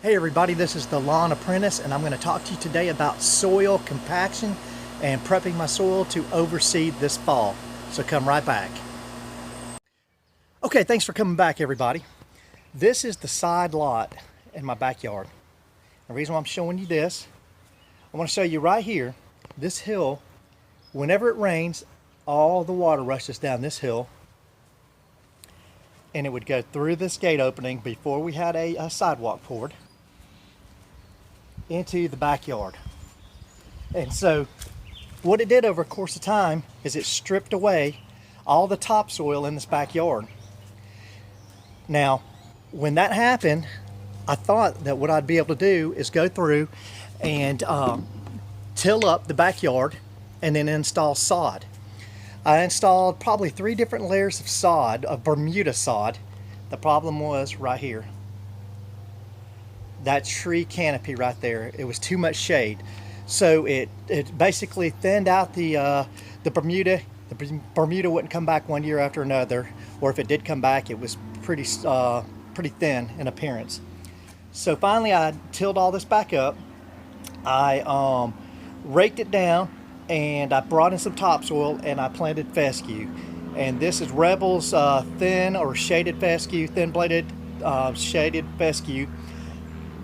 Hey everybody, this is the Lawn Apprentice and I'm going to talk to you today about soil compaction and prepping my soil to overseed this fall. So come right back. Okay, thanks for coming back everybody. This is the side lot in my backyard. The reason why I'm showing you this, I want to show you right here, this hill, whenever it rains, all the water rushes down this hill and it would go through this gate opening before we had a sidewalk poured into the backyard. And so what it did over a course of time is it stripped away all the topsoil in this backyard. Now when that happened, I thought that what I'd be able to do is go through and till up the backyard and then install sod. I installed probably 3 different layers of sod, of Bermuda sod. The problem was right here. That tree canopy right there, it was too much shade. So it basically thinned out the Bermuda. The Bermuda wouldn't come back one year after another, or if it did come back, it was pretty thin in appearance. So finally I tilled all this back up. I raked it down and I brought in some topsoil and I planted fescue. And this is Rebel's thin or shaded fescue, thin bladed shaded fescue.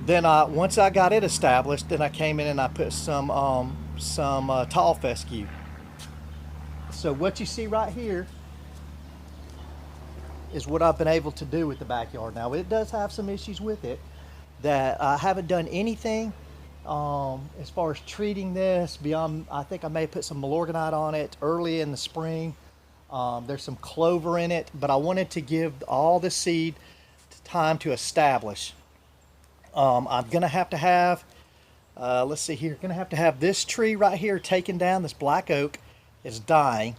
Then once I got it established, then I came in and I put some tall fescue. So what you see right here is what I've been able to do with the backyard. Now it does have some issues with it that I haven't done anything as far as treating this beyond. I think I may have put some Milorganite on it early in the spring. There's some clover in it, but I wanted to give all the seed time to establish. I'm gonna have to have let's see here, gonna have to have this tree right here taken down. This black oak is dying,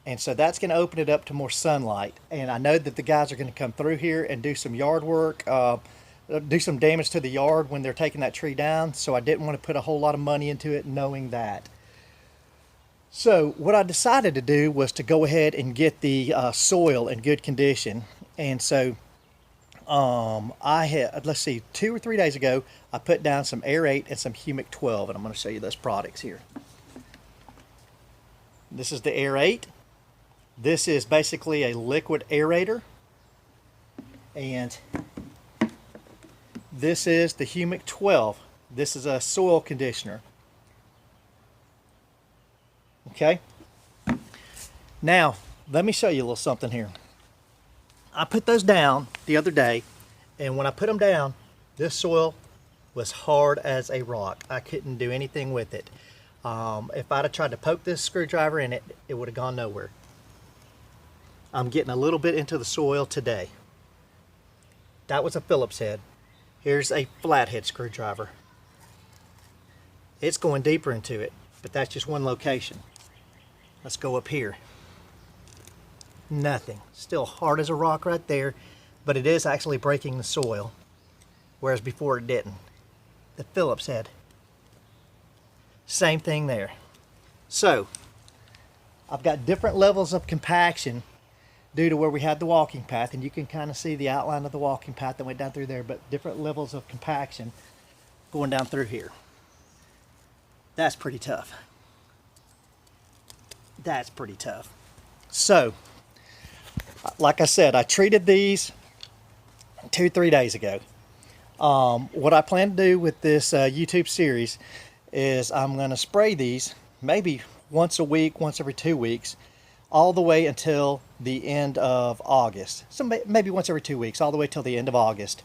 and so that's gonna open it up to more sunlight. And I know that the guys are gonna come through here and do some yard work, do some damage to the yard when they're taking that tree down, so I didn't want to put a whole lot of money into it knowing that. So what I decided to do was to go ahead and get the soil in good condition. And so I had, let's see, 2 or 3 days ago, I put down some Aerate and some Humic 12, and I'm going to show you those products here. This is the Aerate. This is basically a liquid aerator, and this is the Humic 12. This is a soil conditioner. Okay. Now, let me show you a little something here. I put those down the other day, and when I put them down, this soil was hard as a rock. I couldn't do anything with it. If I'd have tried to poke this screwdriver in it, it would have gone nowhere. I'm getting a little bit into the soil today. That was a Phillips head. Here's a flathead screwdriver. It's going deeper into it, but that's just one location. Let's go up here. Nothing. Still hard as a rock right there, but it is actually breaking the soil, whereas before it didn't. The Phillips head. Same thing there. So I've got different levels of compaction due to where we had the walking path, and you can kind of see the outline of the walking path that went down through there, but different levels of compaction going down through here. That's pretty tough. That's pretty tough. So like I said, I treated these 2-3 days ago. What I plan to do with this YouTube series is I'm going to spray these maybe once a week, once every 2 weeks, all the way until the end of August. So maybe once every 2 weeks, all the way till the end of August.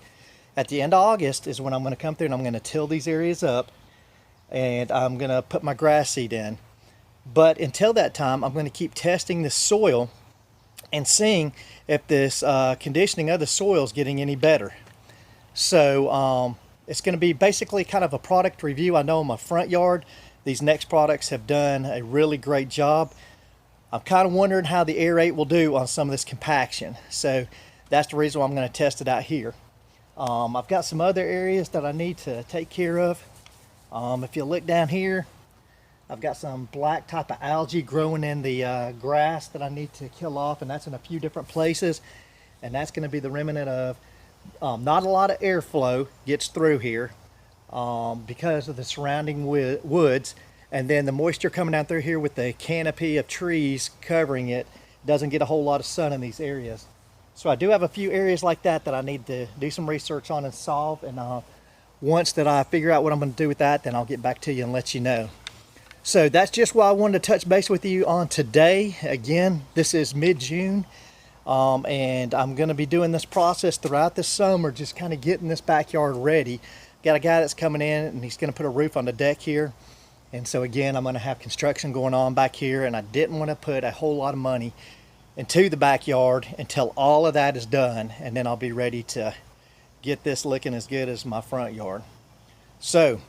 At the end of August is when I'm going to come through and I'm going to till these areas up, and I'm going to put my grass seed in. But until that time, I'm going to keep testing the soil and seeing if this conditioning of the soil is getting any better. So it's going to be basically kind of a product review. I know in my front yard, these next products have done a really great job. I'm kind of wondering how the Aerate will do on some of this compaction. So that's the reason why I'm going to test it out here. I've got some other areas that I need to take care of. If you look down here, I've got some black type of algae growing in the grass that I need to kill off, and that's in a few different places. And that's going to be the remnant of Not a lot of airflow gets through here because of the surrounding woods, and then the moisture coming down through here with the canopy of trees covering it doesn't get a whole lot of sun in these areas. So I do have a few areas like that that I need to do some research on and solve, and once that I figure out what I'm going to do with that, then I'll get back to you and let you know. So that's just what I wanted to touch base with you on today. Again, this is mid-June. And I'm going to be doing this process throughout the summer, just kind of getting this backyard ready. Got a guy that's coming in and he's going to put a roof on the deck here. And so again, I'm going to have construction going on back here, and I didn't want to put a whole lot of money into the backyard until all of that is done, and then I'll be ready to get this looking as good as my front yard. So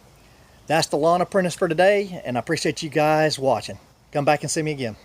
that's the Lawn Apprentice for today, and I appreciate you guys watching. Come back and see me again.